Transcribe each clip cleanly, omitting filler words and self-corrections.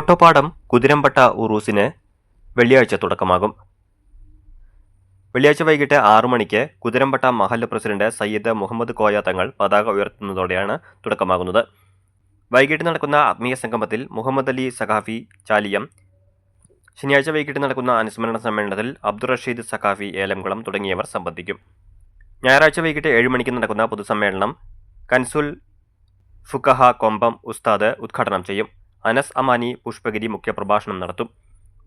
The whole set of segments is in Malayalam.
കോട്ടോപ്പാടം കുതിരമ്പട്ട ഉറൂസിന് വെള്ളിയാഴ്ച തുടക്കമാകും. വെള്ളിയാഴ്ച വൈകിട്ട് 6 മണിക്ക് കുതിരമ്പട്ട മഹല്ല് പ്രസിഡന്റ് സയ്യിദ് മുഹമ്മദ് കോയ തങ്ങൾ പതാക ഉയർത്തുന്നതോടെയാണ് തുടക്കമാകുന്നത്. വൈകിട്ട് നടക്കുന്ന ആത്മീയ സംഗമത്തിൽ മുഹമ്മദ് അലി സഖാഫി ചാലിയം, ശനിയാഴ്ച വൈകിട്ട് നടക്കുന്ന അനുസ്മരണ സമ്മേളനത്തിൽ അബ്ദുൾ റഷീദ് സഖാഫി ഏലംകുളം തുടങ്ങിയവർ സംബന്ധിക്കും. ഞായറാഴ്ച വൈകിട്ട് 7 മണിക്ക് നടക്കുന്ന പൊതുസമ്മേളനം കൻസുൽ ഫുഖഹ കൊമ്പം ഉസ്താദ് ഉദ്ഘാടനം ചെയ്യും. അനസ് അമാനി പുഷ്പഗിരി മുഖ്യപ്രഭാഷണം നടത്തും.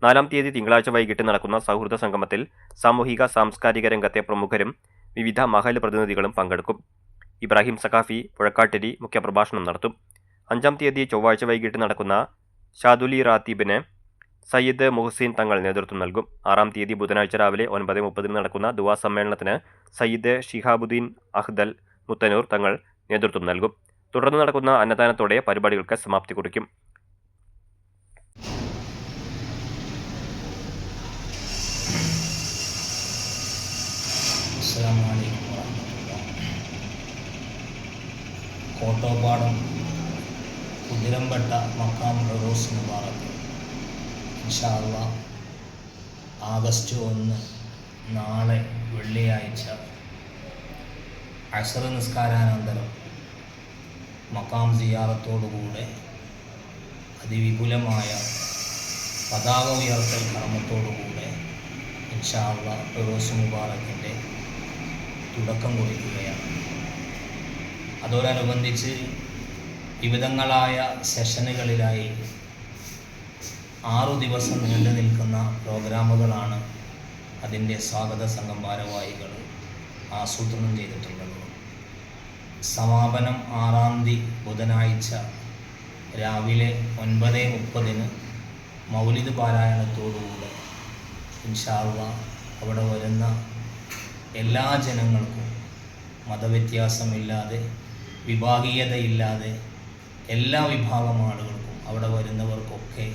4-ാം തീയതി തിങ്കളാഴ്ച വൈകിട്ട് നടക്കുന്ന സൗഹൃദ സംഗമത്തിൽ സാമൂഹിക സാംസ്കാരിക രംഗത്തെ പ്രമുഖരും വിവിധ മഹല്ല് പ്രതിനിധികളും പങ്കെടുക്കും. ഇബ്രാഹിം സഖാഫി പുഴക്കാട്ടിരി മുഖ്യപ്രഭാഷണം നടത്തും. 5-ാം തീയതി ചൊവ്വാഴ്ച വൈകിട്ട് നടക്കുന്ന ഷാദുലി റാത്തീബിന് സയ്യിദ് മുഹ്സിൻ തങ്ങൾ നേതൃത്വം നൽകും. 6-ാം തീയതി ബുധനാഴ്ച രാവിലെ 9:30 നടക്കുന്ന ദുആ സമ്മേളനത്തിന് സയ്യിദ് ഷിഹാബുദ്ദീൻ അഹ്ദൽ മുത്തനൂർ തങ്ങൾ നേതൃത്വം നൽകും. തുടർന്ന് നടക്കുന്ന അന്നദാനത്തോടെ പരിപാടികൾക്ക് സമാപ്തി കുറിക്കും. കോട്ടോപ്പാടം കുതിരമ്പട്ട മക്കാം ഉറൂസ് മുബാറക് ഇൻഷാ അല്ലാഹ് ആഗസ്റ്റ് 1 നാളെ വെള്ളിയാഴ്ച അസ്ർ നിസ്കാരാനന്തരം മക്കാം സിയാറത്തോടുകൂടെ അതിവിപുലമായ പതാക ഉയർത്തൽ കർമ്മത്തോടുകൂടെ ഇൻഷാ അല്ലാഹ് ഉറൂസ് മുബാറക്കിൻ്റെ തുടക്കം കുറിക്കുകയാണ്. അതോടനുബന്ധിച്ച് വിവിധങ്ങളായ സെഷനുകളിലായി 6 ദിവസം നീണ്ടു നിൽക്കുന്ന പ്രോഗ്രാമുകളാണ് അതിൻ്റെ സ്വാഗത സംഘം ഭാരവാഹികൾ ആസൂത്രണം ചെയ്തിട്ടുള്ളത്. സമാപനം 6-ാം തീയതി ബുധനാഴ്ച രാവിലെ 9:30 മൗലിദ് പാരായണത്തോടുകൂടെ ഇൻഷാ അല്ലാഹ് അവിടെ വരുന്ന എല്ലാ ജനങ്ങൾക്കും മതവ്യത്യാസമില്ലാതെ വിഭാഗീയതയില്ലാതെ എല്ലാ വിഭാഗം ആളുകൾക്കും അവിടെ വരുന്നവർക്കൊക്കെ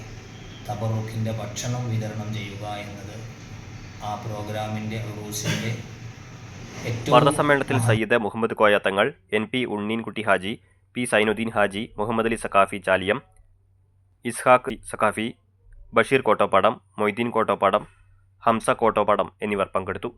തബറുക്കിൻ്റെ ഭക്ഷണം വിതരണം ചെയ്യുക എന്നത് ആ പ്രോഗ്രാമിൻ്റെ ഉറൂസിൻ്റെ വാർത്താസമ്മേളനത്തിൽ സയ്യിദ് മുഹമ്മദ് കോയ തങ്ങൾ, NP ഉണ്ണീൻകുട്ടി ഹാജി, P സൈനുദ്ദീൻ ഹാജി, മുഹമ്മദ് അലി സഖാഫി ചാലിയം, ഇസ്ഹാഖ് സഖാഫി, ബഷീർ കോട്ടോപ്പാടം, മൊയ്തീൻ കോട്ടോപ്പാടം, ഹംസ കോട്ടോപ്പാടം എന്നിവർ പങ്കെടുത്തു.